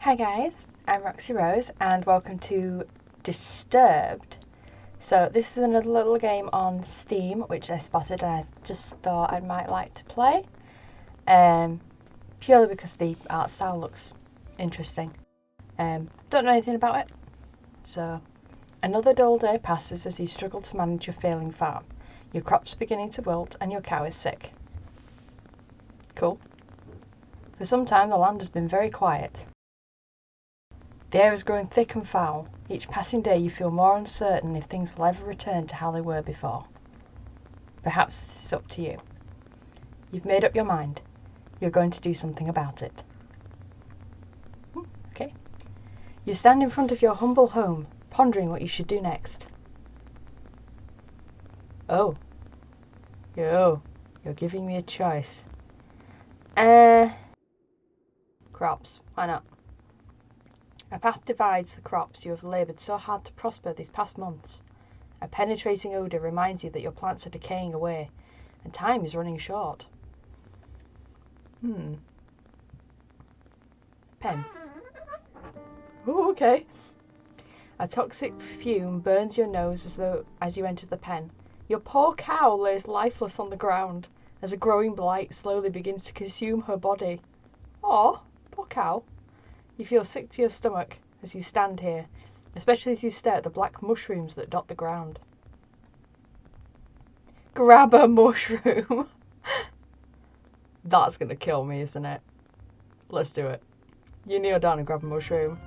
Hi guys, I'm Roxie Rose and welcome to Disturbed. So this is another little game on Steam which I spotted and I just thought I might like to play. Purely because the art style looks interesting. Don't know anything about it. So another dull day passes as you struggle to manage your failing farm. Your crops are beginning to wilt and your cow is sick. Cool. For some time the land has been very quiet. The air is growing thick and foul. Each passing day you feel more uncertain if things will ever return to how they were before. Perhaps this is up to you. You've made up your mind. You're going to do something about it. Okay. You stand in front of your humble home, pondering what you should do next. Oh. You're giving me a choice. Crops. Why not? A path divides the crops you have laboured so hard to prosper these past months. A penetrating odour reminds you that your plants are decaying away, and time is running short. Pen. Oh, okay. A toxic fume burns your nose as you enter the pen. Your poor cow lays lifeless on the ground as a growing blight slowly begins to consume her body. Oh, poor cow. You feel sick to your stomach as you stand here, especially as you stare at the black mushrooms that dot the ground. Grab a mushroom. That's gonna kill me, isn't it? Let's do it. You kneel down and grab a mushroom.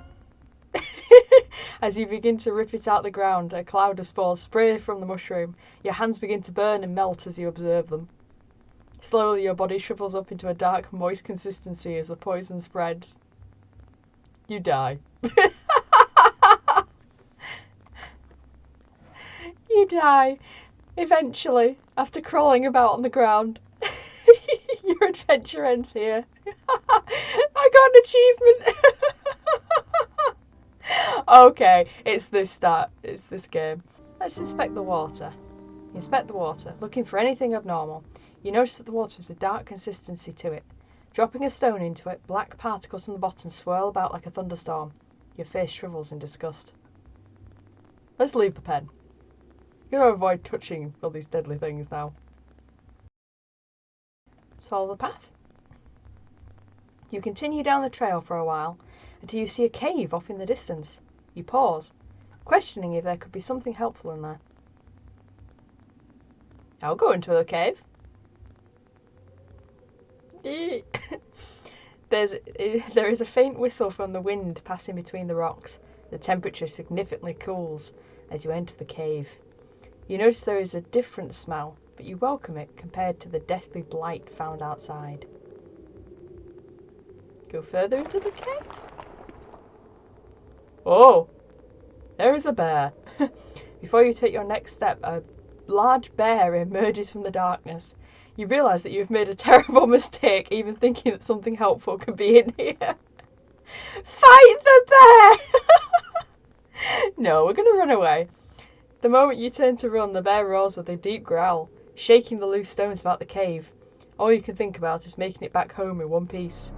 As you begin to rip it out the ground, a cloud of spores spray from the mushroom. Your hands begin to burn and melt as you observe them. Slowly your body shrivels up into a dark, moist consistency as the poison spreads. You die. You die. Eventually, after crawling about on the ground. Your adventure ends here. I got an achievement. Okay, it's this game. Let's inspect the water. You inspect the water, looking for anything abnormal. You notice that the water has a dark consistency to it. Dropping a stone into it, black particles from the bottom swirl about like a thunderstorm. Your face shrivels in disgust. Let's leave the pen. You're going to avoid touching all these deadly things now. Follow the path. You continue down the trail for a while until you see a cave off in the distance. You pause, questioning if there could be something helpful in there. I'll go into the cave. There is a faint whistle from the wind passing between the rocks. The temperature significantly cools as you enter the cave. You notice there is a different smell, but you welcome it compared to the deathly blight found outside. Go further into the cave. Oh, there is a bear. Before you take your next step, a large bear emerges from the darkness. You realise that you've made a terrible mistake even thinking that something helpful could be in here. Fight the bear! No, we're going to run away. The moment you turn to run, the bear roars with a deep growl, shaking the loose stones about the cave. All you can think about is making it back home in one piece.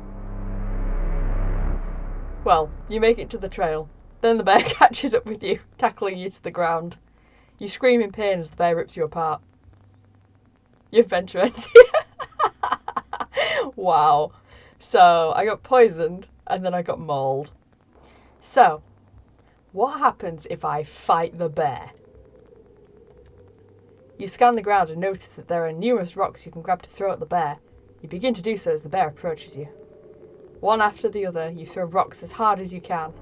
Well, you make it to the trail. Then the bear catches up with you, tackling you to the ground. You scream in pain as the bear rips you apart. Your adventure ends here. Wow. So, I got poisoned, and then I got mauled. So, what happens if I fight the bear? You scan the ground and notice that there are numerous rocks you can grab to throw at the bear. You begin to do so as the bear approaches you. One after the other, you throw rocks as hard as you can.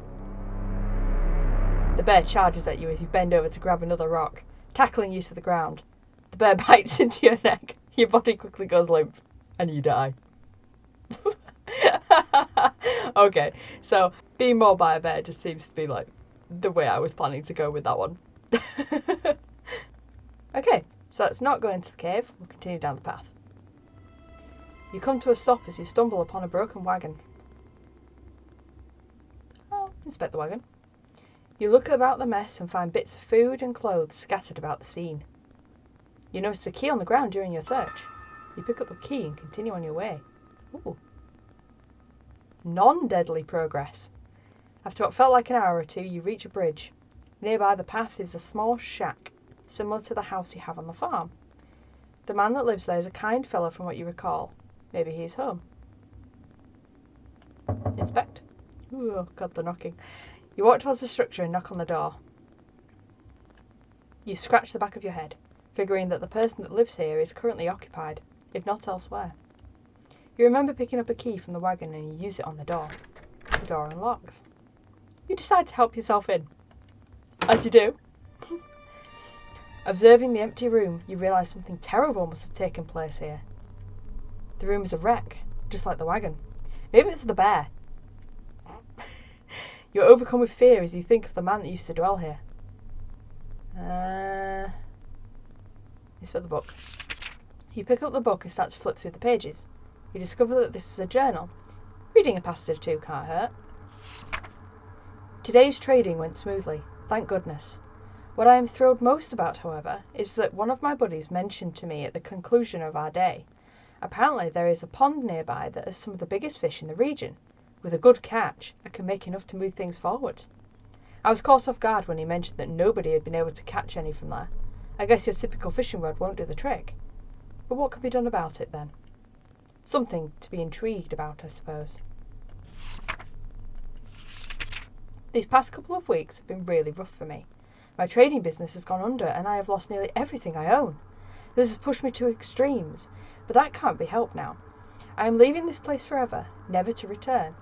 The bear charges at you as you bend over to grab another rock, tackling you to the ground. The bear bites into your neck, your body quickly goes limp, and you die. Okay, so being mauled by a bear just seems to be like the way I was planning to go with that one. Okay, so let's not go into the cave, we'll continue down the path. You come to a stop as you stumble upon a broken wagon. Oh, inspect the wagon. You look about the mess and find bits of food and clothes scattered about the scene. You notice a key on the ground during your search. You pick up the key and continue on your way. Ooh. Non-deadly progress. After what felt like an hour or two, you reach a bridge. Nearby the path is a small shack, similar to the house you have on the farm. The man that lives there is a kind fellow from what you recall. Maybe he's home. Inspect. Ooh, God, the knocking. You walk towards the structure and knock on the door. You scratch the back of your head, figuring that the person that lives here is currently occupied, if not elsewhere. You remember picking up a key from the wagon and you use it on the door. The door unlocks. You decide to help yourself in. As you do. Observing the empty room, you realise something terrible must have taken place here. The room is a wreck, just like the wagon. Maybe it's the bear. You're overcome with fear as you think of the man that used to dwell here. It's for the book. You pick up the book and start to flip through the pages. You discover that this is a journal. Reading a passage or two can't hurt. Today's trading went smoothly, thank goodness. What I am thrilled most about, however, is that one of my buddies mentioned to me at the conclusion of our day. Apparently there is a pond nearby that has some of the biggest fish in the region. With a good catch, I can make enough to move things forward. I was caught off guard when he mentioned that nobody had been able to catch any from there. I guess your typical fishing rod won't do the trick. But what can be done about it then? Something to be intrigued about, I suppose. These past couple of weeks have been really rough for me. My trading business has gone under and I have lost nearly everything I own. This has pushed me to extremes, but that can't be helped now. I am leaving this place forever, never to return.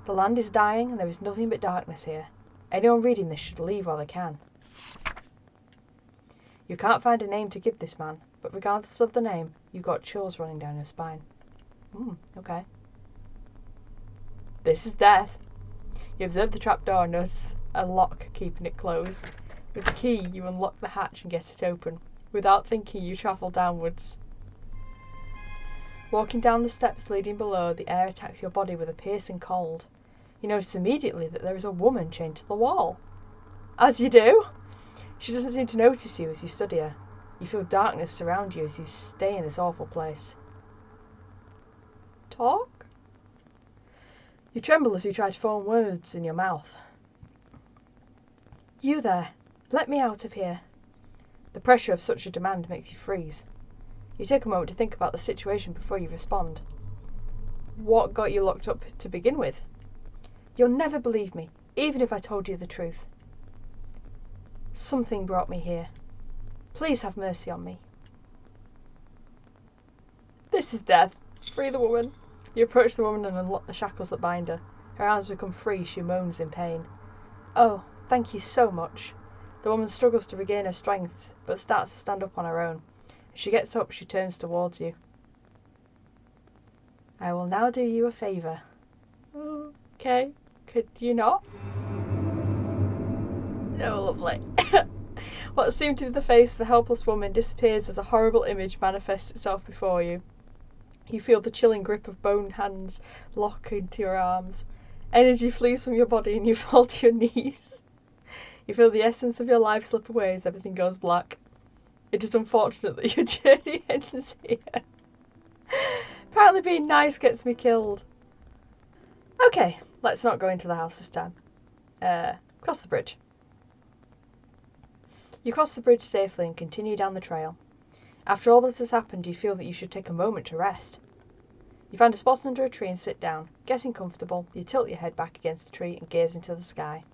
The land is dying and there is nothing but darkness here. Anyone reading this should leave while they can. You can't find a name to give this man, but regardless of the name, you've got chills running down your spine. Okay. This is death. You observe the trapdoor and notice a lock keeping it closed. With the key, you unlock the hatch and get it open. Without thinking, you travel downwards. Walking down the steps leading below, the air attacks your body with a piercing cold. You notice immediately that there is a woman chained to the wall. As you do. She doesn't seem to notice you as you study her. You feel darkness surround you as you stay in this awful place. Talk? You tremble as you try to form words in your mouth. You there. Let me out of here. The pressure of such a demand makes you freeze. You take a moment to think about the situation before you respond. What got you locked up to begin with? You'll never believe me, even if I told you the truth. Something brought me here. Please have mercy on me. This is death. Free the woman. You approach the woman and unlock the shackles that bind her. Her arms become free. She moans in pain. Oh, thank you so much. The woman struggles to regain her strength, but starts to stand up on her own. As she gets up, she turns towards you. I will now do you a favour. Okay, could you not? Oh, lovely. What seemed to be the face of the helpless woman disappears as a horrible image manifests itself before you. You feel the chilling grip of bone hands lock into your arms. Energy flees from your body and you fall to your knees. You feel the essence of your life slip away as everything goes black. It is unfortunate that your journey ends here. Apparently being nice gets me killed. Okay, let's not go into the house this time. Cross the bridge. You cross the bridge safely and continue down the trail. After all that has happened, you feel that you should take a moment to rest. You find a spot under a tree and sit down. Getting comfortable, you tilt your head back against the tree and gaze into the sky.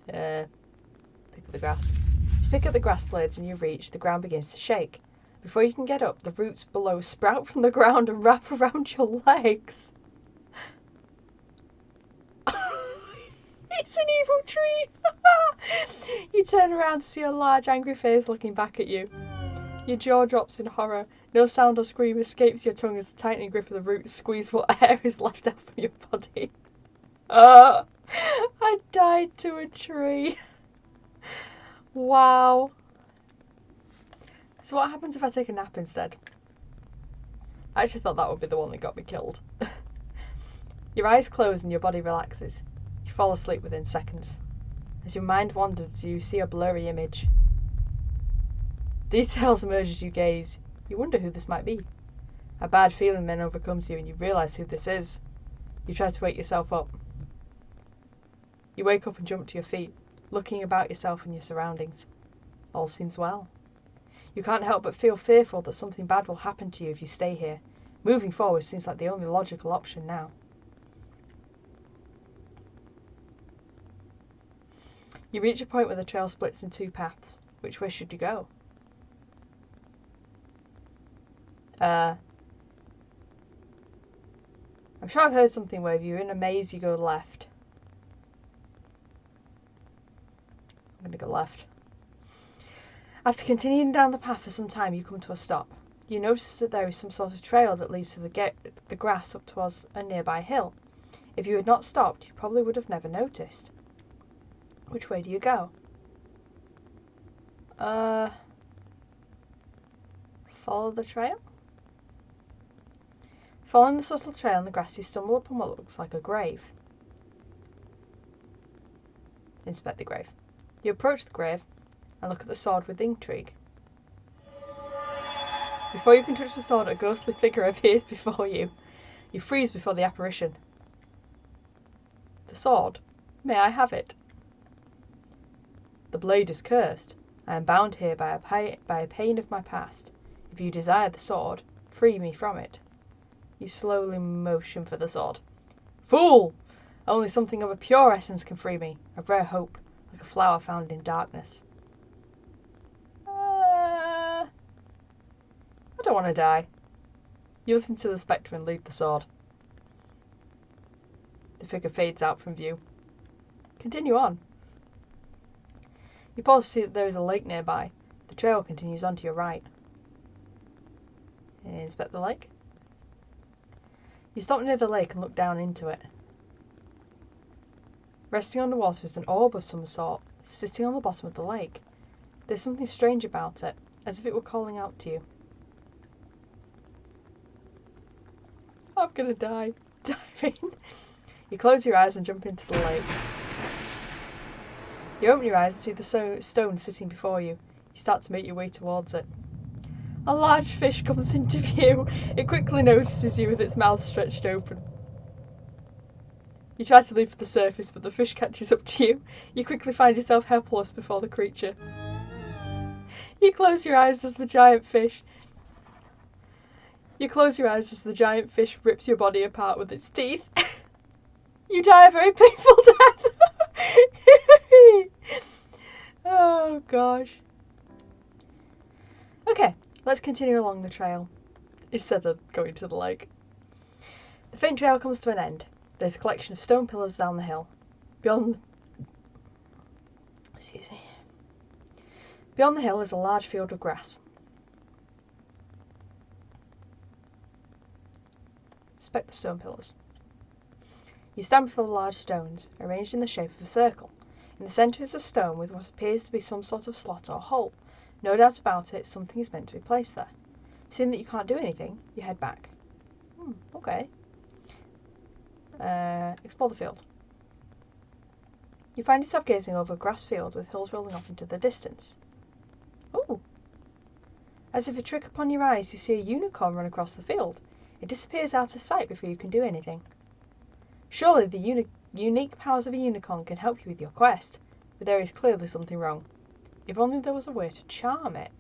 Pick up the grass. As you pick up the grass blades and you reach, the ground begins to shake. Before you can get up, the roots below sprout from the ground and wrap around your legs. It's an evil tree! You turn around to see a large, angry face looking back at you. Your jaw drops in horror. No sound or scream escapes your tongue as the tightening grip of the roots squeeze what air is left out from your body. I died to a tree. Wow. So what happens if I take a nap instead? I actually thought that would be the one that got me killed. Your eyes close and your body relaxes. You fall asleep within seconds. As your mind wanders, you see a blurry image. Details emerge as you gaze. You wonder who this might be. A bad feeling then overcomes you and you realise who this is. You try to wake yourself up. You wake up and jump to your feet, looking about yourself and your surroundings. All seems well. You can't help but feel fearful that something bad will happen to you if you stay here. Moving forward seems like the only logical option now. You reach a point where the trail splits in two paths. Which way should you go? I'm sure I've heard something where if you're in a maze you go left. I'm going to go left. After continuing down the path for some time, you come to a stop. You notice that there is some sort of trail that leads to the grass up towards a nearby hill. If you had not stopped, you probably would have never noticed. Which way do you go? Follow the trail? Following the subtle trail in the grass, you stumble upon what looks like a grave. Inspect the grave. You approach the grave and look at the sword with intrigue. Before you can touch the sword, a ghostly figure appears before you. You freeze before the apparition. The sword. May I have it? The blade is cursed. I am bound here by a pain of my past. If you desire the sword, free me from it. You slowly motion for the sword. Fool! Only something of a pure essence can free me. A rare hope, like a flower found in darkness. I don't want to die. You listen to the spectre and leave the sword. The figure fades out from view. Continue on. You pause to see that there is a lake nearby. The trail continues on to your right. Inspect the lake. You stop near the lake and look down into it. Resting on the water is an orb of some sort, sitting on the bottom of the lake. There's something strange about it, as if it were calling out to you. I'm gonna die. Dive in. You close your eyes and jump into the lake. You open your eyes and see the stone sitting before you. You start to make your way towards it. A large fish comes into view. It quickly notices you with its mouth stretched open. You try to leap to the surface, but the fish catches up to you. You quickly find yourself helpless before the creature. You close your eyes as the giant fish rips your body apart with its teeth. You die a very painful death. Oh gosh. Okay, let's continue along the trail instead of going to the lake. The faint trail comes to an end. There's a collection of stone pillars down the hill. Beyond the hill is a large field of grass. Inspect the stone pillars. You stand before the large stones, arranged in the shape of a circle. In the centre is a stone with what appears to be some sort of slot or hole. No doubt about it, something is meant to be placed there. Seeing that you can't do anything, you head back. Okay. Explore the field. You find yourself gazing over a grass field with hills rolling off into the distance. Ooh! As if a trick upon your eyes, you see a unicorn run across the field. It disappears out of sight before you can do anything. Surely the unique powers of a unicorn can help you with your quest, but there is clearly something wrong. If only there was a way to charm it.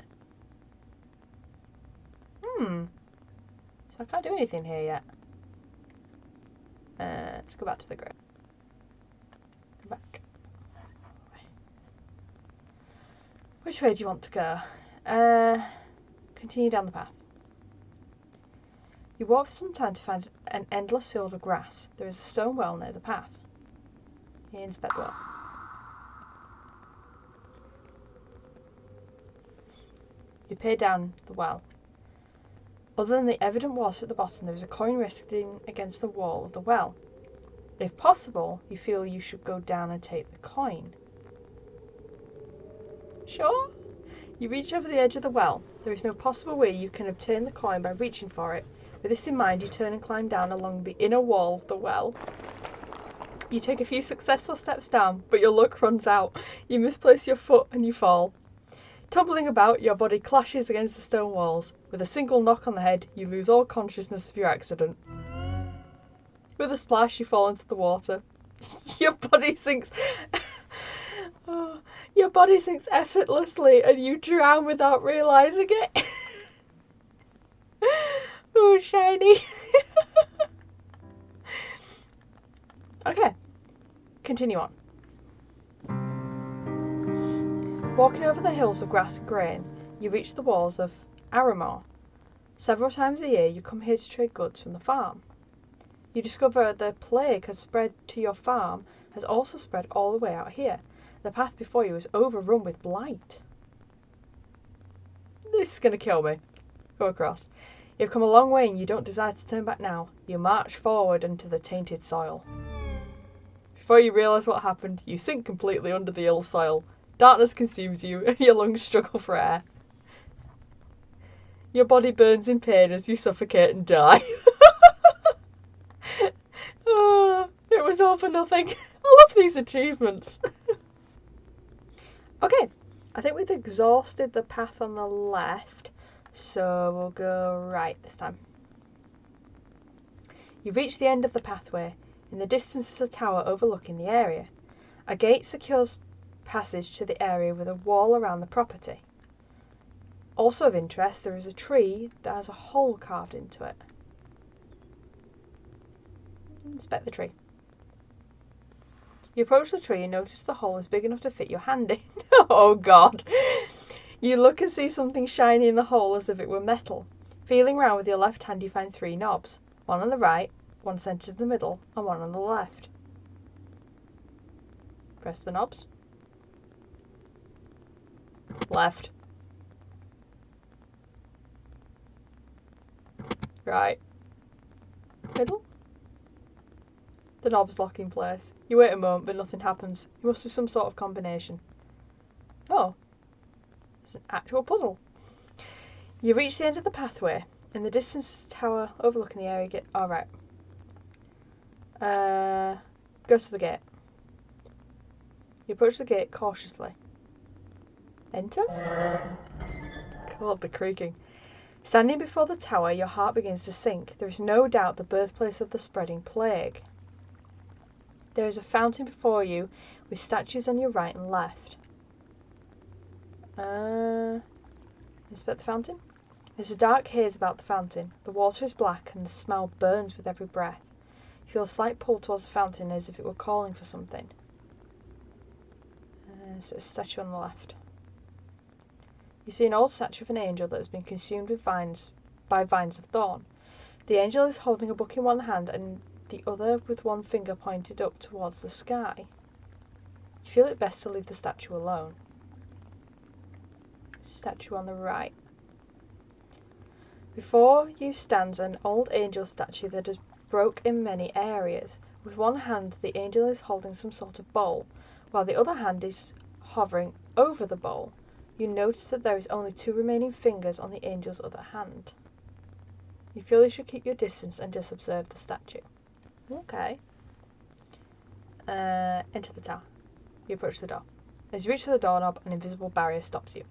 So I can't do anything here yet. Let's go back to the grave. Go back. Which way do you want to go? Continue down the path. You walk for some time to find an endless field of grass. There is a stone well near the path. You inspect the well. You peer down the well. Other than the evident water at the bottom, there is a coin resting against the wall of the well. If possible, you feel you should go down and take the coin. Sure? You reach over the edge of the well. There is no possible way you can obtain the coin by reaching for it. With this in mind, you turn and climb down along the inner wall of the well. You take a few successful steps down, but your luck runs out. You misplace your foot and you fall. Tumbling about, your body clashes against the stone walls. With a single knock on the head, you lose all consciousness of your accident. With a splash, you fall into the water. Your body sinks. Oh, your body sinks effortlessly, and you drown without realizing it. Oh, shiny. Okay, continue on. Walking over the hills of grass and grain, you reach the walls of Aramore. Several times a year, you come here to trade goods from the farm. You discover the plague has spread to your farm, has also spread all the way out here. The path before you is overrun with blight. This is going to kill me. Go across. You've come a long way and you don't desire to turn back now. You march forward into the tainted soil. Before you realise what happened, you sink completely under the ill soil. Darkness consumes you and your lungs struggle for air. Your body burns in pain as you suffocate and die. Oh, it was all for nothing. I love these achievements. Okay, I think we've exhausted the path on the left, so we'll go right this time. You reach the end of the pathway. In the distance is a tower overlooking the area. A gate secures passage to the area with a wall around the property. Also of interest, there is a tree that has a hole carved into it. Inspect the tree. You approach the tree and notice the hole is big enough to fit your hand in. Oh god! You look and see something shiny in the hole as if it were metal. Feeling round with your left hand, you find 3 knobs. One on the right, one centred in the middle, and one on the left. Press the knobs. Left. Right. Middle. The knobs lock in place. You wait a moment, but nothing happens. It must be some sort of combination. Oh. It's an actual puzzle. You reach the end of the pathway. In the distance is a tower overlooking the area. Alright. Go to the gate. You approach the gate cautiously. Enter? God, the creaking. Standing before the tower, your heart begins to sink. There is no doubt the birthplace of the spreading plague. There is a fountain before you, with statues on your right and left. Inspect the fountain. There's a dark haze about the fountain. The water is black and the smell burns with every breath. You feel a slight pull towards the fountain as if it were calling for something. So there's a statue on the left. You see an old statue of an angel that has been consumed with by vines of thorn. The angel is holding a book in one hand and the other with one finger pointed up towards the sky. You feel it best to leave the statue alone. Statue on the right. Before you stands an old angel statue that is broke in many areas. With one hand the angel is holding some sort of bowl, while the other hand is hovering over the bowl. You notice that there is only 2 remaining fingers on the angel's other hand. You feel you should keep your distance and just observe the statue. Okay. Enter the tower. You approach the door. As you reach for the doorknob, an invisible barrier stops you.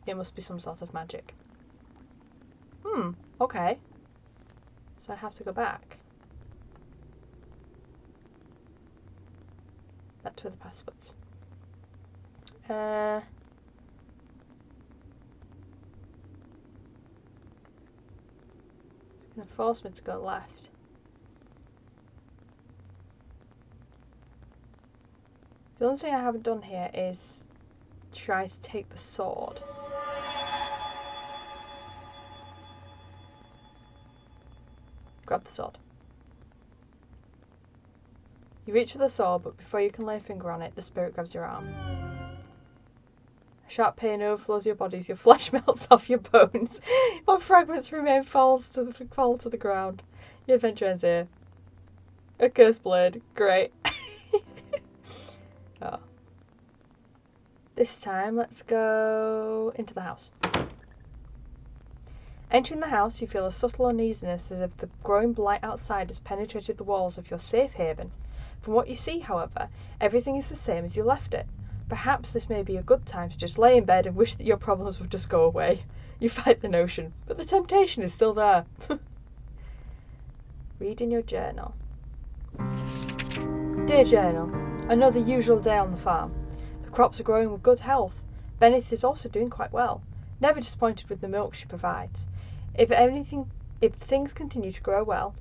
It must be some sort of magic. Okay. So I have to go back. Back to where the path was. It's going to force me to go left. The only thing I haven't done here is try to take the sword. Grab the sword. You reach for the sword, but before you can lay a finger on it, the spirit grabs your arm. A sharp pain overflows your body as your flesh melts off your bones. What fragments remain fall to the ground. Your adventure ends here. A cursed blade. Great. Oh. This time, let's go into the house. Entering the house, you feel a subtle uneasiness as if the growing blight outside has penetrated the walls of your safe haven. From what you see, however, everything is the same as you left it. Perhaps this may be a good time to just lay in bed and wish that your problems would just go away. You fight the notion, but the temptation is still there. Read in your journal. Dear Journal, another usual day on the farm. The crops are growing with good health. Bennett is also doing quite well. Never disappointed with the milk she provides. If things continue to grow well,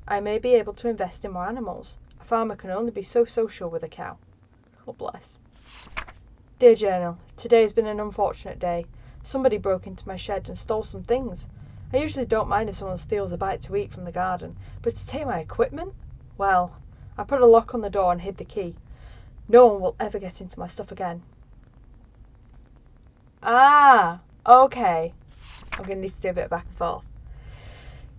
I may be able to invest in more animals. A farmer can only be so social with a cow. Oh bless. Dear Journal, today has been an unfortunate day. Somebody broke into my shed and stole some things. I usually don't mind if someone steals a bite to eat from the garden, but to take my equipment? Well, I put a lock on the door and hid the key. No one will ever get into my stuff again. Ah, okay. I'm going to need to do a bit of back and forth.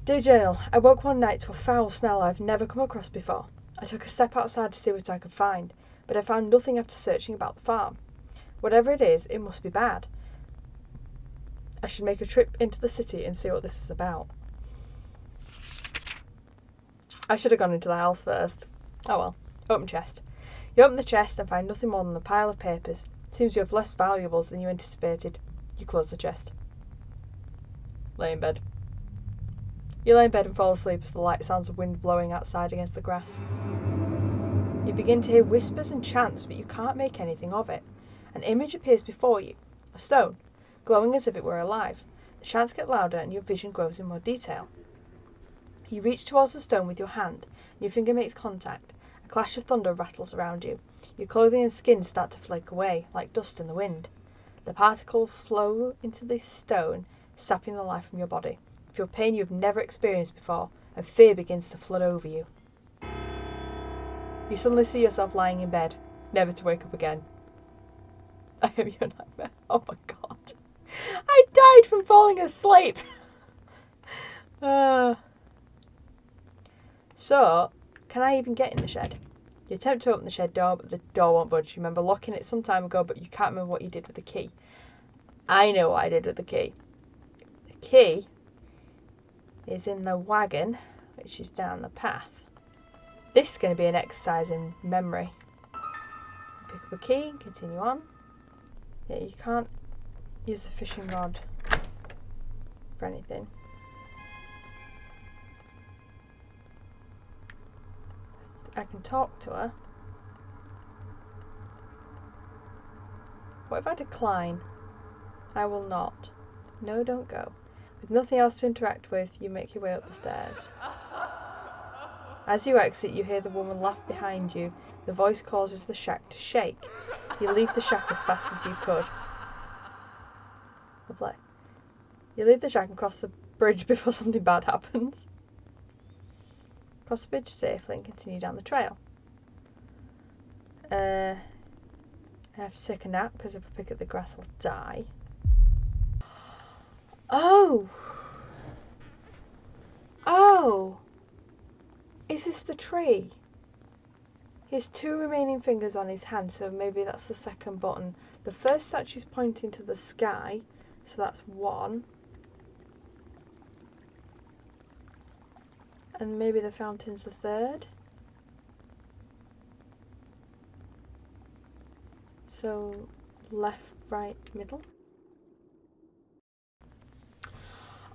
Dear Journal, I woke one night to a foul smell I've never come across before. I took a step outside to see what I could find, but I found nothing after searching about the farm. Whatever it is, it must be bad. I should make a trip into the city and see what this is about. I should have gone into the house first. Oh well. Open chest. You open the chest and find nothing more than a pile of papers. Seems you have less valuables than you anticipated. You close the chest. Lay in bed. You lay in bed and fall asleep as the light sounds of wind blowing outside against the grass. You begin to hear whispers and chants, but you can't make anything of it. An image appears before you. A stone, glowing as if it were alive. The chants get louder and your vision grows in more detail. You reach towards the stone with your hand, and your finger makes contact. A clash of thunder rattles around you. Your clothing and skin start to flake away, like dust in the wind. The particles flow into the stone, sapping the life from your body. You feel pain you have never experienced before, and fear begins to flood over you. You suddenly see yourself lying in bed, never to wake up again. I am your nightmare. Oh my god. I died from falling asleep. So, can I even get in the shed? You attempt to open the shed door, but the door won't budge. You remember locking it some time ago, but you can't remember what you did with the key. I know what I did with the key. The key is in the wagon, which is down the path. This is going to be an exercise in memory. Pick up a key and continue on. Yeah, you can't use the fishing rod for anything. I can talk to her. What if I decline? I will not. No, don't go. With nothing else to interact with, you make your way up the stairs. As you exit, you hear the woman laugh behind you. The voice causes the shack to shake. You leave the shack as fast as you could. Lovely. You leave the shack and cross the bridge before something bad happens. Cross the bridge safely and continue down the trail. I have to take a nap because if I pick up the grass I'll die. Oh! Oh! Is this the tree? He has 2 remaining fingers on his hand, so maybe that's the second button. The first statue's pointing to the sky, so that's 1. And maybe the fountain's the 3rd. So, left, right, middle.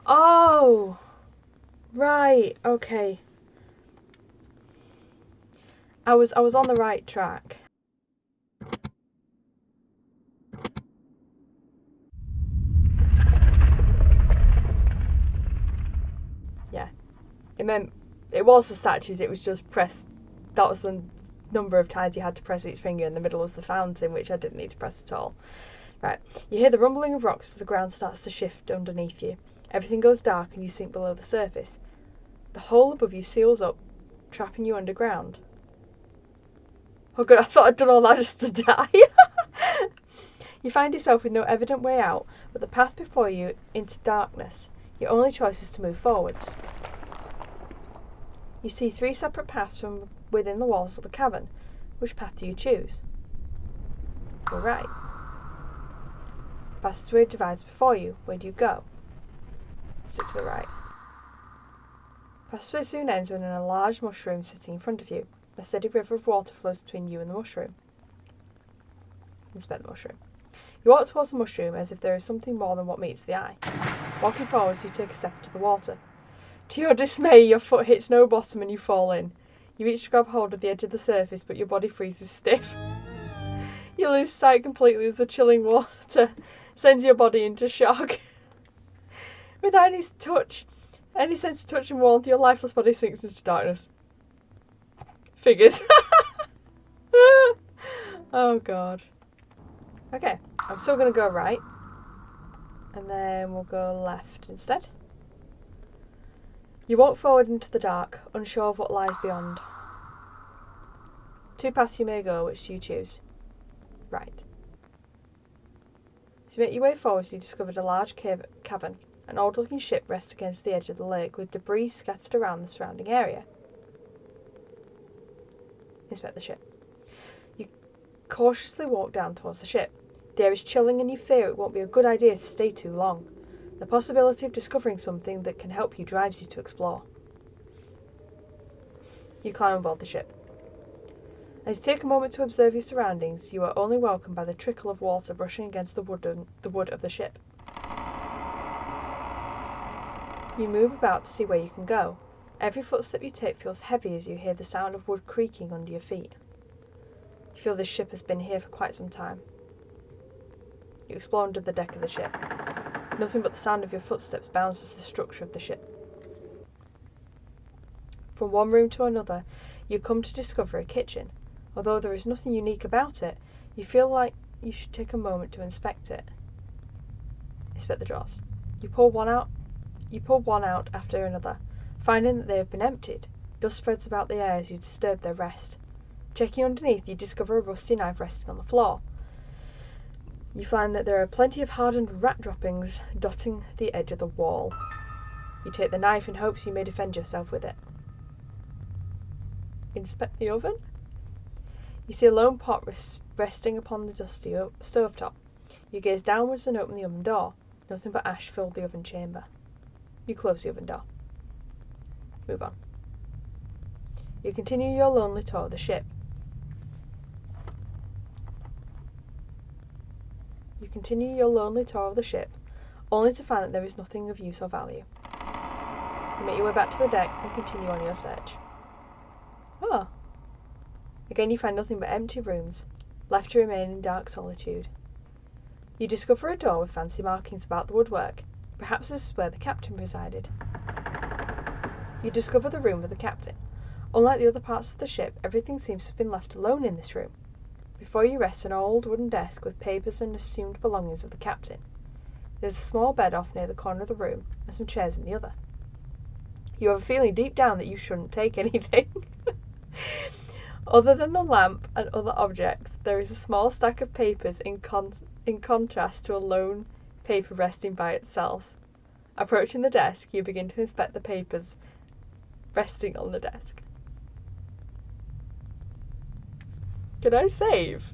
Oh! Right, okay. I was on the right track. Yeah. It was the statues, it was just press. That was the number of times you had to press each finger. In the middle was the fountain, which I didn't need to press at all. Right. You hear the rumbling of rocks as the ground starts to shift underneath you. Everything goes dark and you sink below the surface. The hole above you seals up, trapping you underground. Oh god, I thought I'd done all that just to die. You find yourself with no evident way out, but the path before you into darkness. Your only choice is to move forwards. You see 3 separate paths from within the walls of the cavern. Which path do you choose? Go right. Passageway divides before you. Where do you go? Stick to the right. Passageway soon ends when a large mushroom sitting in front of you. A steady river of water flows between you and the mushroom. Inspect the mushroom. You walk towards the mushroom as if there is something more than what meets the eye. Walking forwards, you take a step into the water. To your dismay, your foot hits no bottom and you fall in. You reach to grab hold of the edge of the surface, but your body freezes stiff. You lose sight completely as the chilling water sends your body into shock. Without any sense of touch and warmth, your lifeless body sinks into darkness. Figures. Oh god. Okay, I'm still going to go right. And then we'll go left instead. You walk forward into the dark, unsure of what lies beyond. 2 paths you may go, which do you choose? Right. As you make your way forward, you discovered a large cavern. An old-looking ship rests against the edge of the lake, with debris scattered around the surrounding area. Inspect the ship. You cautiously walk down towards the ship. The air is chilling and you fear it won't be a good idea to stay too long. The possibility of discovering something that can help you drives you to explore. You climb aboard the ship. As you take a moment to observe your surroundings, you are only welcomed by the trickle of water brushing against the wood of the ship. You move about to see where you can go. Every footstep you take feels heavy as you hear the sound of wood creaking under your feet. You feel this ship has been here for quite some time. You explore under the deck of the ship. Nothing but the sound of your footsteps bounces the structure of the ship. From one room to another, you come to discover a kitchen. Although there is nothing unique about it, you feel like you should take a moment to inspect it. Inspect the drawers. You pull one out after another, finding that they have been emptied. Dust spreads about the air as you disturb their rest. Checking underneath, you discover a rusty knife resting on the floor. You find that there are plenty of hardened rat droppings dotting the edge of the wall. You take the knife in hopes you may defend yourself with it. Inspect the oven. You see a lone pot resting upon the dusty stovetop. You gaze downwards and open the oven door. Nothing but ash filled the oven chamber. You close the oven door. Move on. You continue your lonely tour of the ship. Only to find that there is nothing of use or value. You make your way back to the deck and continue on your search. Oh. Again you find nothing but empty rooms, left to remain in dark solitude. You discover a door with fancy markings about the woodwork. Perhaps this is where the captain resided. You discover the room of the captain. Unlike the other parts of the ship, everything seems to have been left alone in this room. Before you rests an old wooden desk with papers and assumed belongings of the captain. There's a small bed off near the corner of the room and some chairs in the other. You have a feeling deep down that you shouldn't take anything. Other than the lamp and other objects, there is a small stack of papers in contrast to a lone paper resting by itself. Approaching the desk, you begin to inspect the papers resting on the desk. Can I save?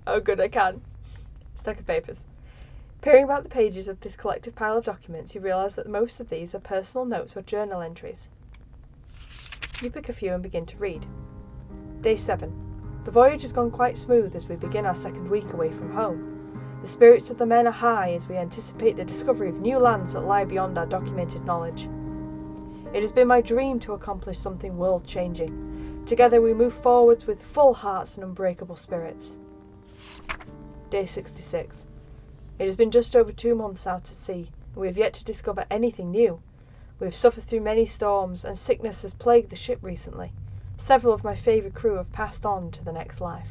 Oh good, I can. Stack of papers. Peering about the pages of this collective pile of documents, you realise that most of these are personal notes or journal entries. You pick a few and begin to read. Day 7. The voyage has gone quite smooth as we begin our second week away from home. The spirits of the men are high as we anticipate the discovery of new lands that lie beyond our documented knowledge. It has been my dream to accomplish something world-changing. Together we move forwards with full hearts and unbreakable spirits. Day 66. It has been just over 2 months out at sea, and we have yet to discover anything new. We have suffered through many storms, and sickness has plagued the ship recently. Several of my favourite crew have passed on to the next life.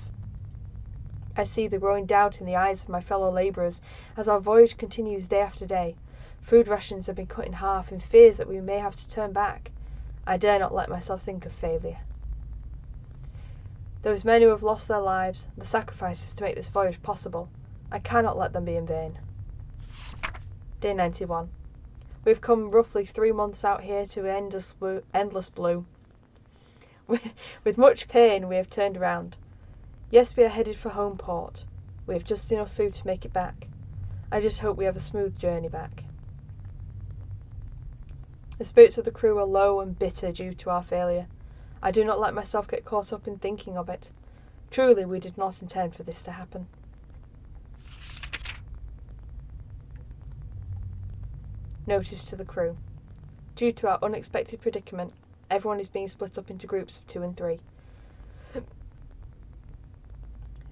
I see the growing doubt in the eyes of my fellow labourers as our voyage continues day after day. Food rations have been cut in half in fears that we may have to turn back. I dare not let myself think of failure. Those men who have lost their lives, the sacrifices to make this voyage possible, I cannot let them be in vain. Day 91. We have come roughly 3 months out here to endless blue. With much pain we have turned around. Yes, we are headed for home port. We have just enough food to make it back. I just hope we have a smooth journey back. The spirits of the crew are low and bitter due to our failure. I do not let myself get caught up in thinking of it. Truly, we did not intend for this to happen. Notice to the crew. Due to our unexpected predicament, everyone is being split up into groups of 2 and 3.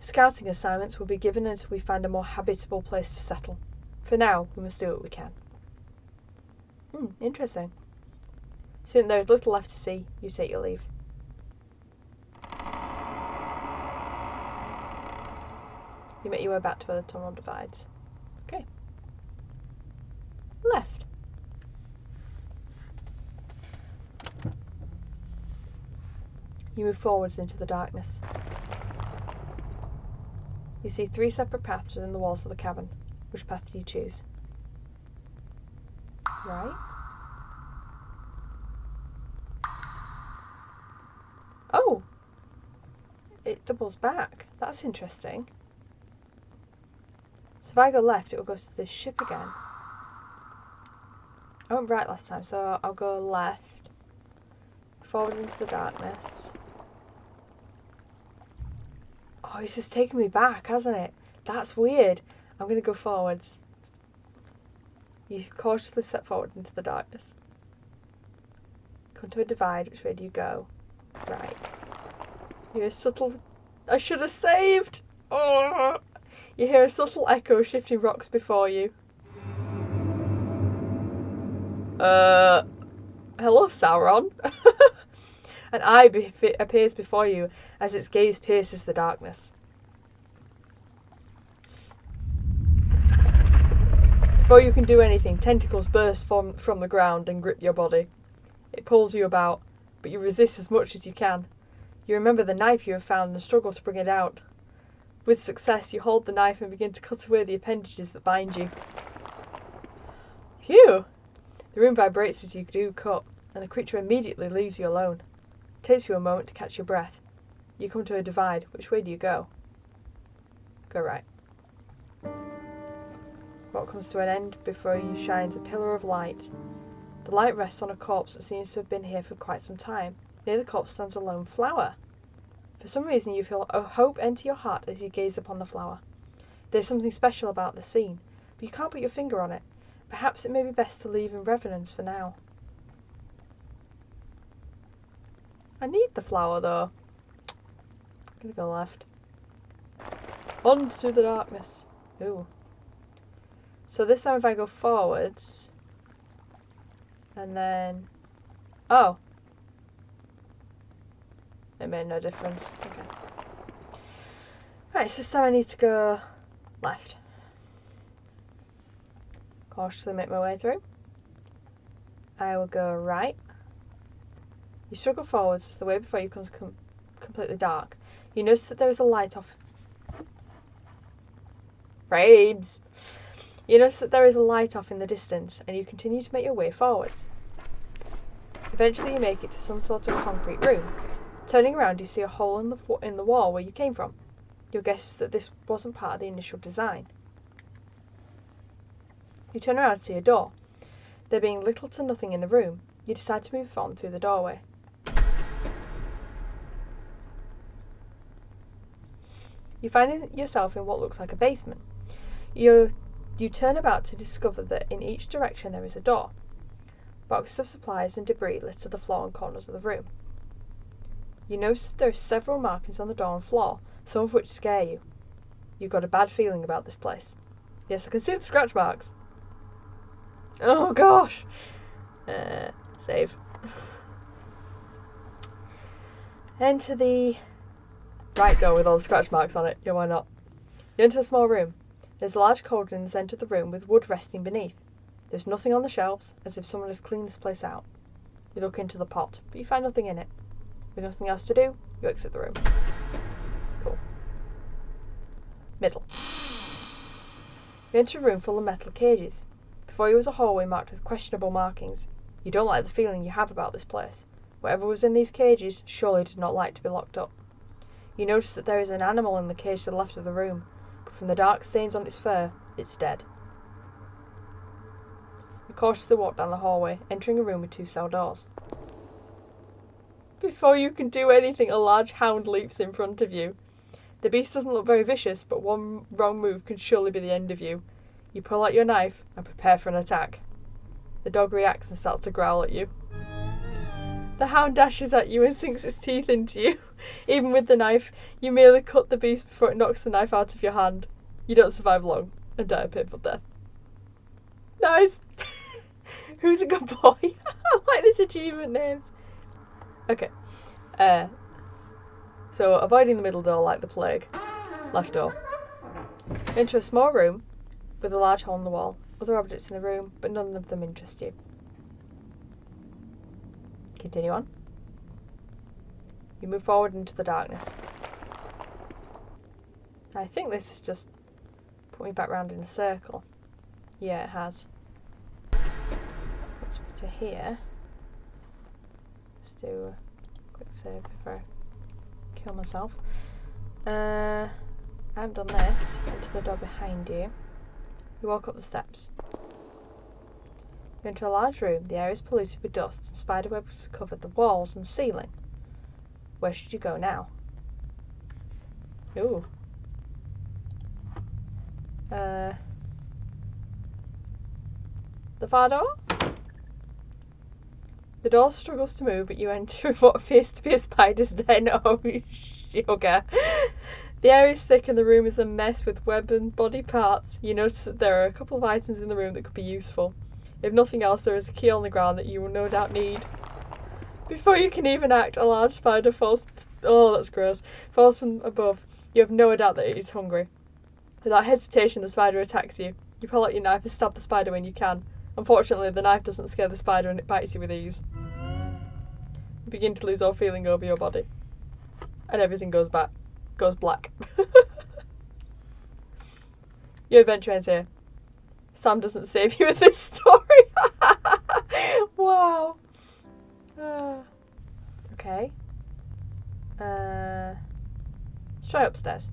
Scouting assignments will be given until we find a more habitable place to settle. For now, we must do what we can. Interesting. Since there is little left to see, you take your leave. You make your way back to where the tunnel divides. Okay. Left. You move forwards into the darkness. You see 3 separate paths within the walls of the cavern. Which path do you choose? Right? Oh! It doubles back. That's interesting. So if I go left, it will go to this ship again. I went right last time, so I'll go left. Forward into the darkness. Oh, this has taken me back, hasn't it? That's weird. I'm going to go forwards. You cautiously step forward into the darkness. Come to a divide. Which way do you go? Right. You hear a subtle... I should have saved! Oh! You hear a subtle echo of shifting rocks before you. Hello, Sauron. An eye appears before you as its gaze pierces the darkness. Before you can do anything, tentacles burst from the ground and grip your body. It pulls you about, but you resist as much as you can. You remember the knife you have found and struggle to bring it out. With success, you hold the knife and begin to cut away the appendages that bind you. Phew! The room vibrates as you do cut, and the creature immediately leaves you alone. It takes you a moment to catch your breath. You come to a divide. Which way do you go? Go right. What comes to an end before you shines a pillar of light. The light rests on a corpse that seems to have been here for quite some time. Near the corpse stands a lone flower. For some reason you feel a hope enter your heart as you gaze upon the flower. There's something special about the scene, but you can't put your finger on it. Perhaps it may be best to leave in reverence for now. I need the flower though. I'm gonna go left. On to the darkness. Ooh. So this time if I go forwards, and then... Oh! It made no difference. Okay. Right, so this time I need to go left. Cautiously make my way through. I will go right. You struggle forwards as the way before you becomes completely dark. You notice that there is a light off... Frames! You notice that there is a light off in the distance, and you continue to make your way forwards. Eventually you make it to some sort of concrete room. Turning around, you see a hole in the wall where you came from. Your guess is that this wasn't part of the initial design. You turn around to see a door. There being little to nothing in the room, you decide to move on through the doorway. You find yourself in what looks like a basement. You turn about to discover that in each direction there is a door. Boxes of supplies and debris litter the floor and corners of the room. You notice that there are several markings on the door and floor, some of which scare you. You've got a bad feeling about this place. Yes, I can see the scratch marks. Oh gosh! Save. Enter the right door with all the scratch marks on it. Yeah, why not? You enter a small room. There's a large cauldron in the centre of the room with wood resting beneath. There's nothing on the shelves, as if someone has cleaned this place out. You look into the pot, but you find nothing in it. With nothing else to do, you exit the room. Cool. Middle. You enter a room full of metal cages. Before you is a hallway marked with questionable markings. You don't like the feeling you have about this place. Whatever was in these cages surely did not like to be locked up. You notice that there is an animal in the cage to the left of the room, but from the dark stains on its fur, it's dead. You cautiously walk down the hallway, entering a room with 2 cell doors. Before you can do anything, a large hound leaps in front of you. The beast doesn't look very vicious, but one wrong move can surely be the end of you. You pull out your knife and prepare for an attack. The dog reacts and starts to growl at you. The hound dashes at you and sinks its teeth into you. Even with the knife, you merely cut the beast before it knocks the knife out of your hand. You don't survive long and die a painful death. Nice! Who's a good boy? I like this achievement names. Okay. So avoiding the middle door like the plague. Left door. Enter a small room with a large hole in the wall. Other objects in the room, but none of them interest you. Continue on. You move forward into the darkness. I think this has just put me back round in a circle. Yeah, it has. Puts me to here. Let's do a quick save before I kill myself. I haven't done this. Into the door behind you. You walk up the steps. You enter a large room. The area is polluted with dust and spiderwebs cover the walls and ceiling. Where should you go now? Ooh. The far door? The door struggles to move, but you enter with what appears to be a spider's den. Oh, sugar. The air is thick and the room is a mess with web and body parts. You notice that there are a couple of items in the room that could be useful. If nothing else, there is a key on the ground that you will no doubt need. Before you can even act, a large spider falls... Oh, that's gross. Falls from above. You have no doubt that it is hungry. Without hesitation, the spider attacks you. You pull out your knife and stab the spider when you can. Unfortunately, the knife doesn't scare the spider and it bites you with ease. You begin to lose all feeling over your body. And everything goes black. Your adventure ends here. Sam doesn't save you with this story. Wow. Okay. Let's try upstairs.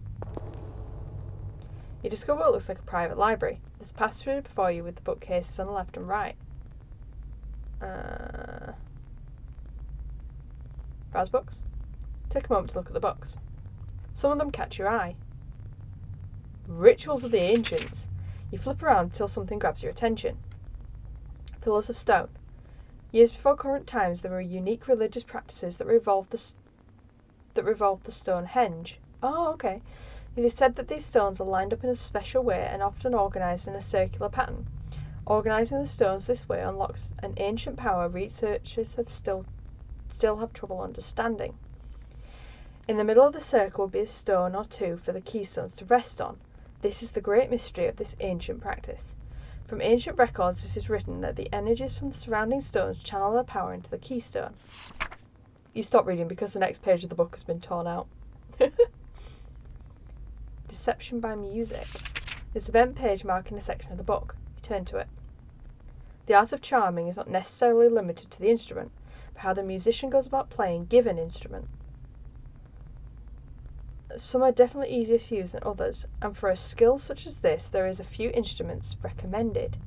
You discover what looks like a private library. There's a passage before you with the bookcases on the left and right. Browse books. Take a moment to look at the books. Some of them catch your eye. Rituals of the Ancients. You flip around until something grabs your attention. Pillars of Stone. Years before current times, there were unique religious practices that revolved the Stonehenge. Oh, okay. It is said that these stones are lined up in a special way and often organised in a circular pattern. Organising the stones this way unlocks an ancient power researchers still have trouble understanding. In the middle of the circle will be a stone or two for the keystones to rest on. This is the great mystery of this ancient practice. From ancient records, it is written that the energies from the surrounding stones channel their power into the keystone. You stop reading because the next page of the book has been torn out. Deception by music. There's a bent page marking a section of the book. You turn to it. The art of charming is not necessarily limited to the instrument, but how the musician goes about playing given instrument. Some are definitely easier to use than others, and for a skill such as this, there is a few instruments recommended.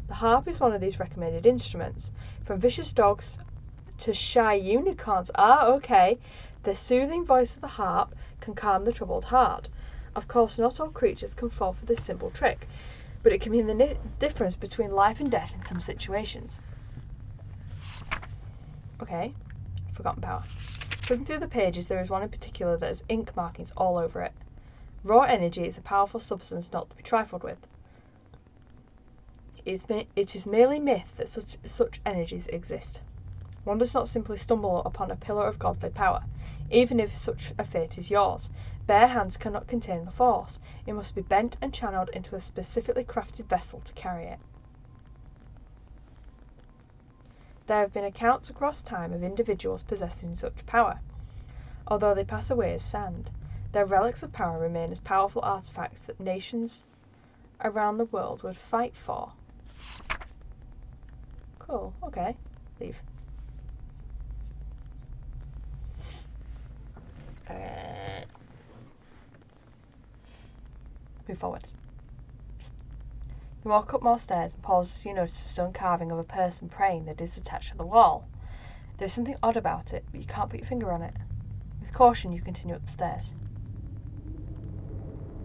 The harp is one of these recommended instruments. From vicious dogs to shy unicorns. Ah, okay. The soothing voice of the harp can calm the troubled heart. Of course, not all creatures can fall for this simple trick, but it can mean the difference between life and death in some situations. Okay, forgotten power. Flipping through the pages, there is one in particular that has ink markings all over it. Raw energy is a powerful substance not to be trifled with. It is merely myth that such energies exist. One does not simply stumble upon a pillar of godly power, even if such a fate is yours. Bare hands cannot contain the force. It must be bent and channeled into a specifically crafted vessel to carry it. There have been accounts across time of individuals possessing such power. Although they pass away as sand, their relics of power remain as powerful artifacts that nations around the world would fight for. Cool, okay. Leave. Move forward. You walk up more stairs and pause as you notice a stone carving of a person praying that is attached to the wall. There is something odd about it, but you can't put your finger on it. With caution, you continue up the stairs.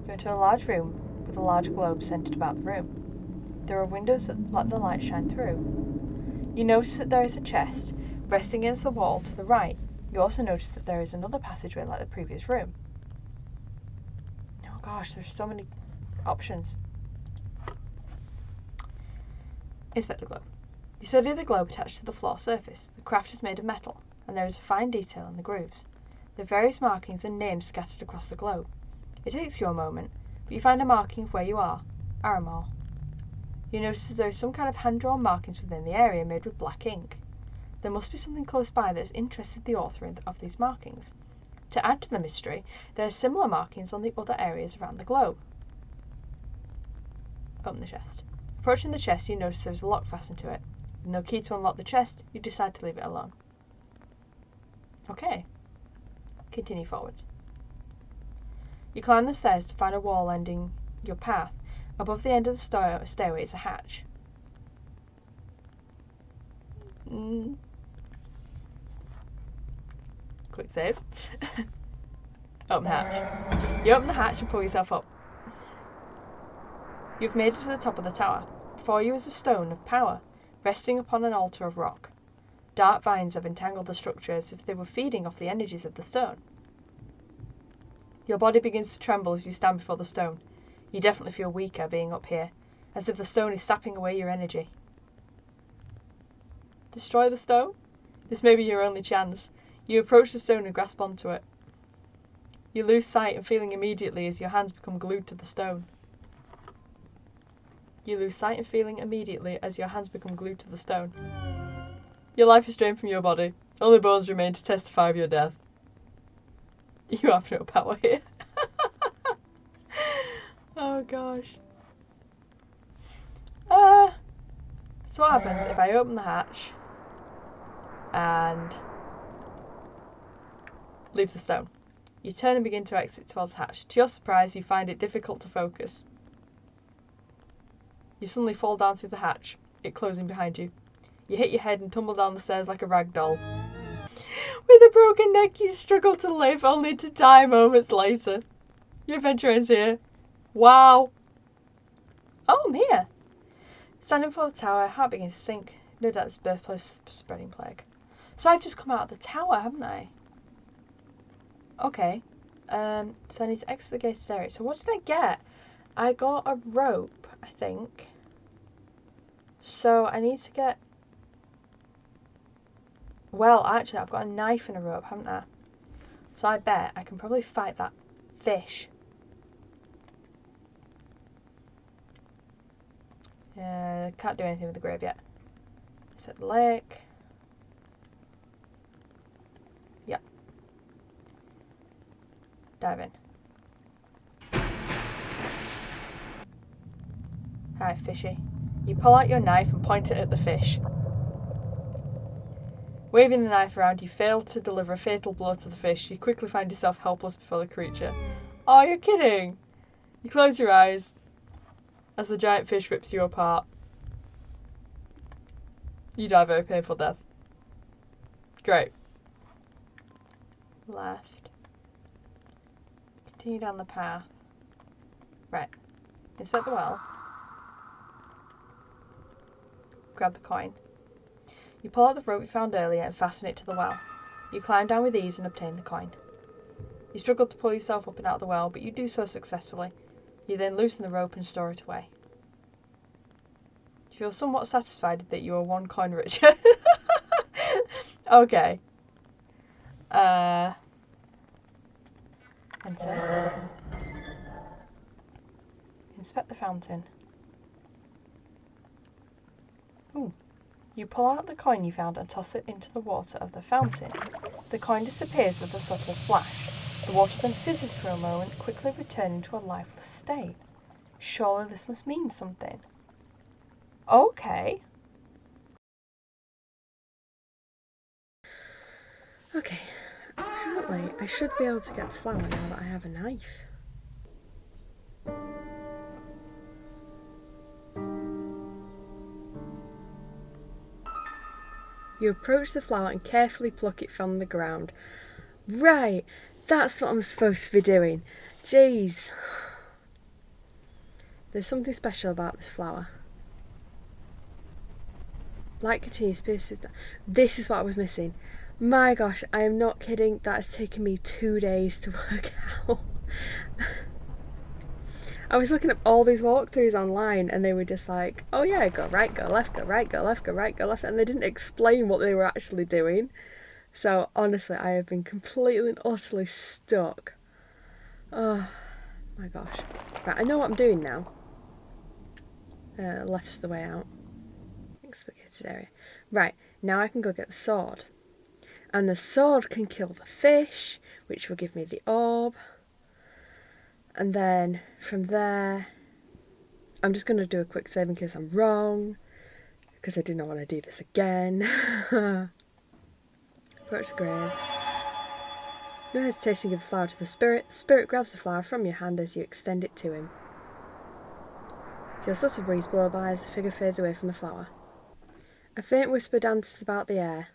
You enter a large room with a large globe centered about the room. There are windows that let the light shine through. You notice that there is a chest resting against the wall to the right. You also notice that there is another passageway like the previous room. Oh gosh, there's so many options. Inspect the globe. You study the globe attached to the floor surface. The craft is made of metal, and there is a fine detail in the grooves. There are various markings and names scattered across the globe. It takes you a moment, but you find a marking of where you are, Aramor. You notice that there is some kind of hand-drawn markings within the area made with black ink. There must be something close by that has interested the author of these markings. To add to the mystery, there are similar markings on the other areas around the globe. Open the chest. Approaching the chest, you notice there is a lock fastened to it. With no key to unlock the chest, you decide to leave it alone. Okay. Continue forwards. You climb the stairs to find a wall ending your path. Above the end of the stairway is a hatch. Quick save. Open the hatch. You open the hatch and pull yourself up. You've made it to the top of the tower. Before you is a stone of power, resting upon an altar of rock. Dark vines have entangled the structure as if they were feeding off the energies of the stone. Your body begins to tremble as you stand before the stone. You definitely feel weaker being up here, as if the stone is sapping away your energy. Destroy the stone? This may be your only chance. You approach the stone and grasp onto it. You lose sight and feeling immediately as your hands become glued to the stone. You lose sight and feeling immediately as your hands become glued to the stone. Your life is drained from your body. Only bones remain to testify of your death. You have no power here. Oh gosh. So what happens if I open the hatch and leave the stone? You turn and begin to exit towards the hatch. To your surprise, you find it difficult to focus. You suddenly fall down through the hatch, it closing behind you. You hit your head and tumble down the stairs like a rag doll. With a broken neck, you struggle to live, only to die moments later. Your adventure ends here. Wow. Oh, I'm here. Standing before the tower, heart begins to sink. No doubt it's birthplace of spreading plague. So I've just come out of the tower, haven't I? Okay. So I need to exit the gated area. So what did I get? I got a rope, I think. So I need to get... Well, actually, I've got a knife and a rope, haven't I? So I bet I can probably fight that fish. Can't do anything with the grave yet. Set the lake. Yep. Dive in. Hi, fishy. You pull out your knife and point it at the fish. Waving the knife around, you fail to deliver a fatal blow to the fish. You quickly find yourself helpless before the creature. Oh, you're kidding! You close your eyes as the giant fish rips you apart. You die a very painful death. Great. Left. Continue down the path. Right. Inspect the well. Grab the coin. You pull out the rope you found earlier and fasten it to the well. You climb down with ease and obtain the coin. You struggle to pull yourself up and out of the well, but you do so successfully. You then loosen the rope and store it away. You feel somewhat satisfied that you are one coin richer. Okay. Enter. Inspect the fountain. Ooh. You pull out the coin you found and toss it into the water of the fountain. The coin disappears with a subtle splash. The water then fizzes for a moment, quickly returning to a lifeless state. Surely this must mean something. Okay. Okay. Apparently, I should be able to get the flower now that I have a knife. You approach the flower and carefully pluck it from the ground. Right, that's what I'm supposed to be doing. Jeez. There's something special about this flower. Light continues. This is what I was missing. My gosh, I am not kidding. That has taken me 2 days to work out. I was looking at all these walkthroughs online and they were just like, oh yeah, go right, go left, go right, go left, go right, go left. And they didn't explain what they were actually doing. So honestly, I have been completely and utterly stuck. Oh my gosh. Right, I know what I'm doing now. Left's the way out. Next to the gated area. Right, now I can go get the sword. And the sword can kill the fish, which will give me the orb. And then from there, I'm just going to do a quick save in case I'm wrong, because I do not want to do this again. Approach the grave. No hesitation, give the flower to the spirit. The spirit grabs the flower from your hand as you extend it to him. Feel a subtle breeze blow by as the figure fades away from the flower. A faint whisper dances about the air.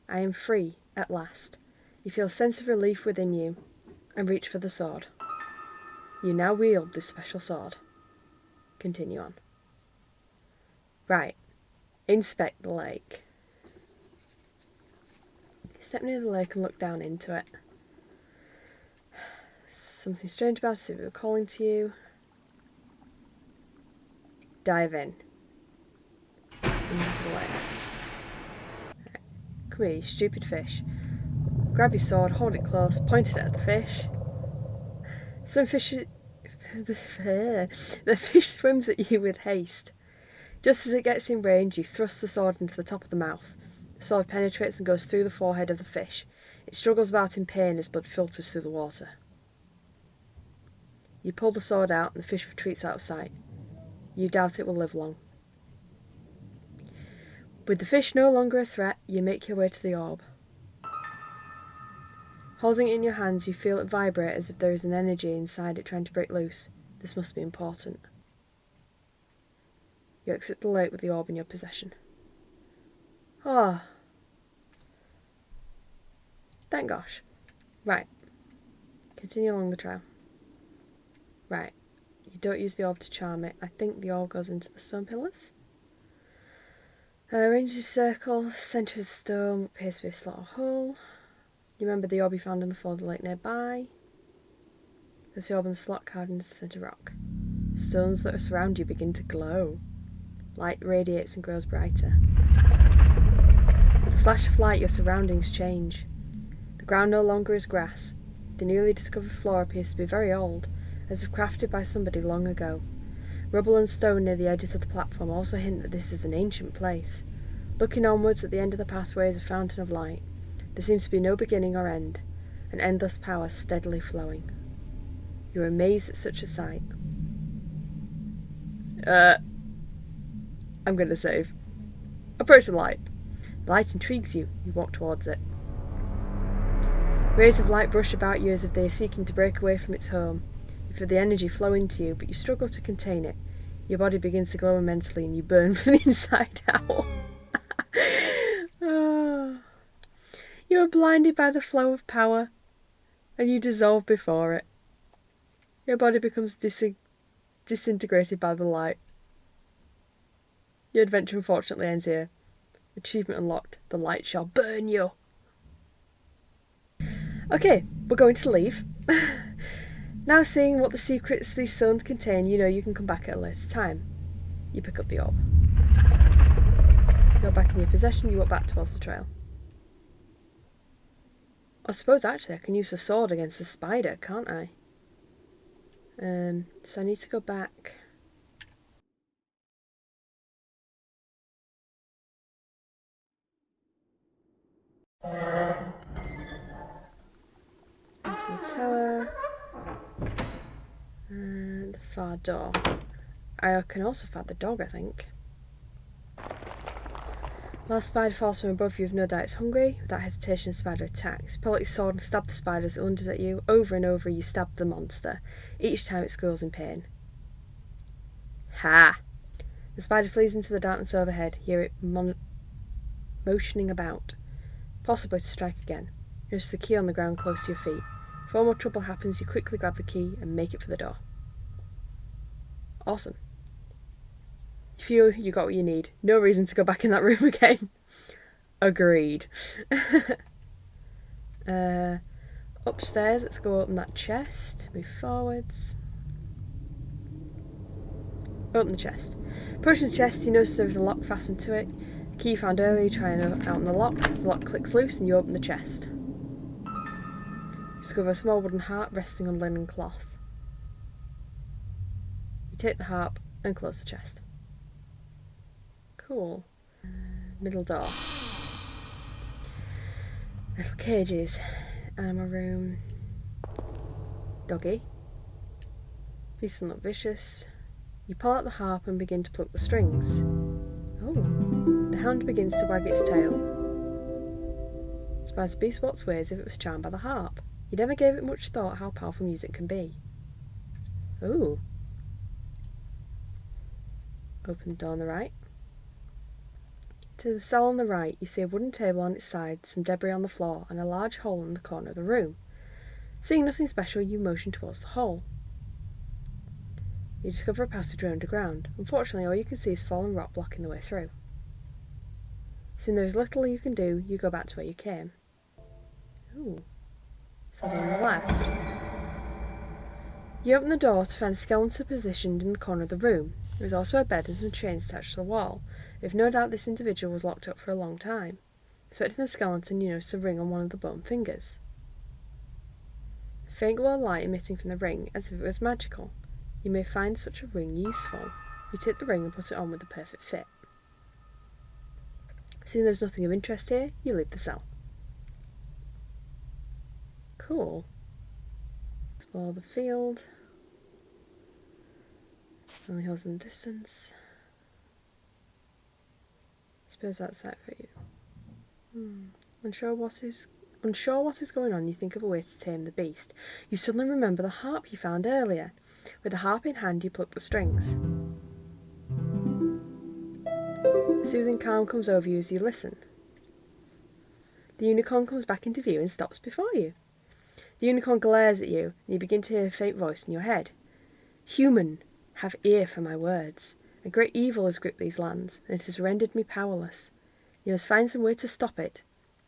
I am free, at last. You feel a sense of relief within you, and reach for the sword. You now wield this special sword. Continue on. Right. Inspect the lake. Step near the lake and look down into it. Something strange about it, as if it were calling to you. Dive in. Into the lake. Right. Come here, you stupid fish. Grab your sword, hold it close, point it at the fish. The fish swims at you with haste. Just as it gets in range, you thrust the sword into the top of the mouth. The sword penetrates and goes through the forehead of the fish. It struggles about in pain as blood filters through the water. You pull the sword out and the fish retreats out of sight. You doubt it will live long. With the fish no longer a threat, you make your way to the orb. Holding it in your hands, you feel it vibrate as if there is an energy inside it trying to break loose. This must be important. You exit the lake with the orb in your possession. Ah. Thank gosh. Right. Continue along the trail. Right. You don't use the orb to charm it. I think the orb goes into the stone pillars. Arrange the circle, centre of the stone, appears to be a slot or hole. You remember the orb you found on the floor of the lake nearby. There's the orb in the slot carved into the centre rock. Stones that surround you begin to glow. Light radiates and grows brighter. With a flash of light, your surroundings change. The ground no longer is grass. The newly discovered floor appears to be very old, as if crafted by somebody long ago. Rubble and stone near the edges of the platform also hint that this is an ancient place. Looking onwards, at the end of the pathway is a fountain of light. There seems to be no beginning or end, an endless power steadily flowing. You are amazed at such a sight. I'm going to save. Approach the light. The light intrigues you. You walk towards it. Rays of light brush about you as if they are seeking to break away from its home. You feel the energy flow into you, but you struggle to contain it. Your body begins to glow immensely and you burn from the inside out. You are blinded by the flow of power, and you dissolve before it. Your body becomes disintegrated by the light. Your adventure unfortunately ends here. Achievement unlocked. The light shall burn you. Okay, we're going to leave. Now seeing what the secrets these stones contain, you know you can come back at a later time. You pick up the orb. You're back in your possession, you walk back towards the trail. I suppose actually I can use the sword against the spider, can't I? So I need to go back. Into the tower. And the far door. I can also find the dog, I think. While the spider falls from above you, have no doubt it's hungry. Without hesitation, the spider attacks. Pull out your sword and stab the spider as it lunges at you. Over and over, you stab the monster. Each time it squeals in pain. Ha! The spider flees into the darkness overhead. You hear it motioning about, possibly to strike again. There's the key on the ground close to your feet. Before more trouble happens, you quickly grab the key and make it for the door. Awesome. You feel you got what you need. No reason to go back in that room again. Agreed. Upstairs, let's go open that chest. Move forwards. Open the chest. Approaching the chest, you notice there is a lock fastened to it. The key you found earlier, you try and open the lock. The lock clicks loose and you open the chest. You discover a small wooden harp resting on linen cloth. You take the harp and close the chest. Cool. Middle door. Little cages. Animal room. Doggy. Beast not vicious. You pull out the harp and begin to pluck the strings. Oh, the hound begins to wag its tail. Surprised the beast walks away as if it was charmed by the harp. You never gave it much thought how powerful music can be. Ooh. Open the door on the right. To the cell on the right, you see a wooden table on its side, some debris on the floor, and a large hole in the corner of the room. Seeing nothing special, you motion towards the hole. You discover a passageway underground. Unfortunately, all you can see is fallen rock blocking the way through. Seeing there is little you can do, you go back to where you came. Ooh. Something on the left. You open the door to find a skeleton positioned in the corner of the room. There is also a bed and some chains attached to the wall. You have no doubt this individual was locked up for a long time. Inspecting the skeleton, you notice a ring on one of the bone fingers. A faint glow of light emitting from the ring, as if it was magical. You may find such a ring useful. You take the ring and put it on with the perfect fit. Seeing there's nothing of interest here, you leave the cell. Cool. Explore the field. Only hills in the distance. Suppose that's that for you. Unsure what is going on, you think of a way to tame the beast. You suddenly remember the harp you found earlier. With the harp in hand, you pluck the strings. A soothing calm comes over you as you listen. The unicorn comes back into view and stops before you. The unicorn glares at you, and you begin to hear a faint voice in your head. Human, have ear for my words. A great evil has gripped these lands, and it has rendered me powerless. You must find some way to stop it.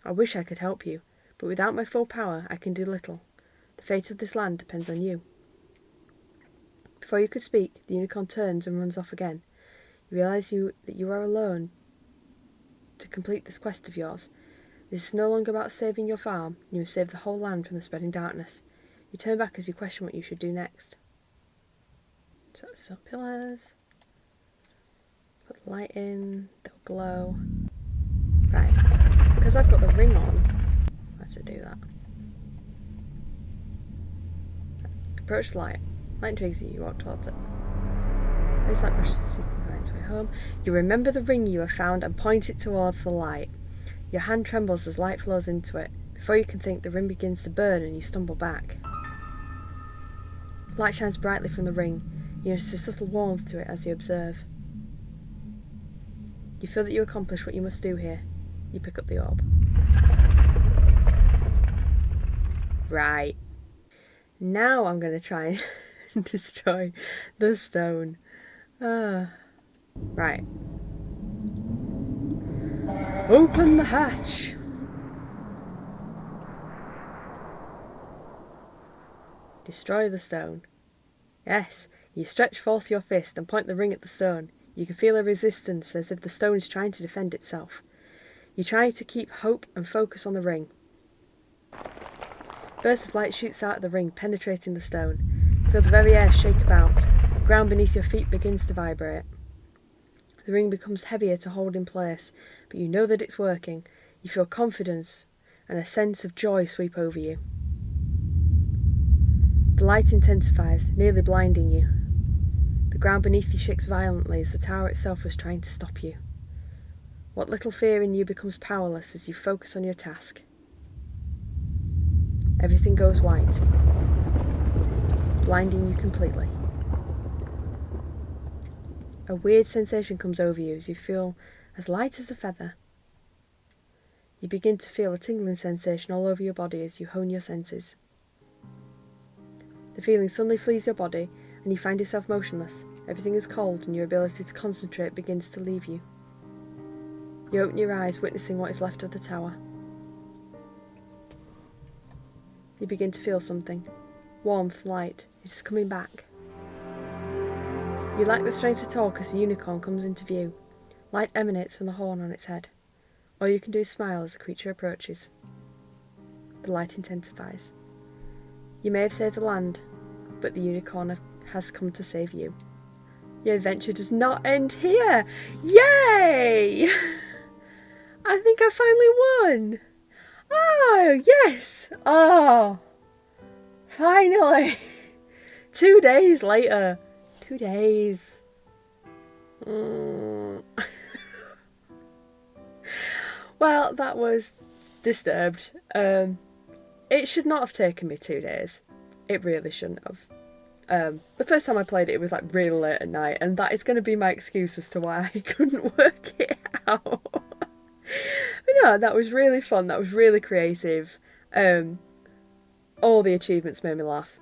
I wish I could help you, but without my full power, I can do little. The fate of this land depends on you. Before you could speak, the unicorn turns and runs off again. You realise that you are alone to complete this quest of yours. This is no longer about saving your farm. You must save the whole land from the spreading darkness. You turn back as you question what you should do next. So that's some pillars. Put the light in. They'll glow. Right. Because I've got the ring on, let's do that. Approach the light. Light intrigues you. You walk towards it. Raise light brush to see its way home. You remember the ring you have found and point it towards the light. Your hand trembles as light flows into it. Before you can think, the ring begins to burn and you stumble back. Light shines brightly from the ring. You notice a subtle warmth to it as you observe. You feel that you accomplish what you must do here. You pick up the orb. Right. Now I'm going to try and destroy the stone. Right. Open the hatch. Destroy the stone. Yes, you stretch forth your fist and point the ring at the stone. You can feel a resistance as if the stone is trying to defend itself. You try to keep hope and focus on the ring. A burst of light shoots out of the ring, penetrating the stone. You feel the very air shake about. The ground beneath your feet begins to vibrate. The ring becomes heavier to hold in place, but you know that it's working. You feel confidence and a sense of joy sweep over you. The light intensifies, nearly blinding you. The ground beneath you shakes violently as the tower itself was trying to stop you. What little fear in you becomes powerless as you focus on your task. Everything goes white, blinding you completely. A weird sensation comes over you as you feel as light as a feather. You begin to feel a tingling sensation all over your body as you hone your senses. The feeling suddenly flees your body and you find yourself motionless. Everything is cold and your ability to concentrate begins to leave you. You open your eyes, witnessing what is left of the tower. You begin to feel something. Warmth, light. It is coming back. You lack the strength to talk as the unicorn comes into view. Light emanates from the horn on its head. All you can do is smile as the creature approaches. The light intensifies. You may have saved the land, but the unicorn has come to save you. Your adventure does not end here! Yay! I think I finally won! Oh, yes! Oh, finally! 2 days later. 2 days. Well, that was Disturbed. It should not have taken me 2 days. It really shouldn't have. The first time I played it was like really late at night, and that is going to be my excuse as to why I couldn't work it out. But no, that was really fun. That was really creative. All the achievements made me laugh.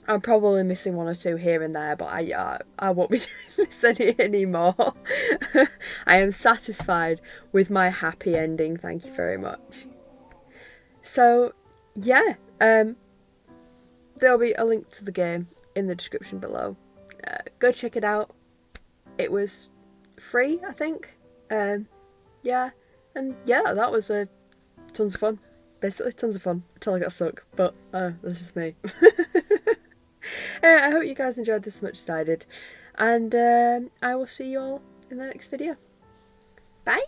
I'm probably missing 1 or 2 here and there, but I won't be doing this anymore. I am satisfied with my happy ending. Thank you very much. So, yeah, there'll be a link to the game in the description below. Go check it out. It was free, I think. Yeah, and yeah, that was tons of fun. Basically, tons of fun until I got stuck. But that's just me. I hope you guys enjoyed this as much as I did, and I will see you all in the next video. Bye!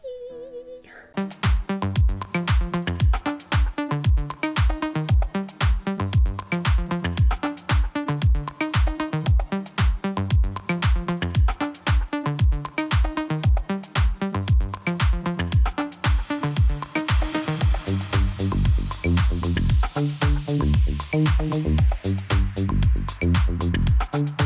Thank you.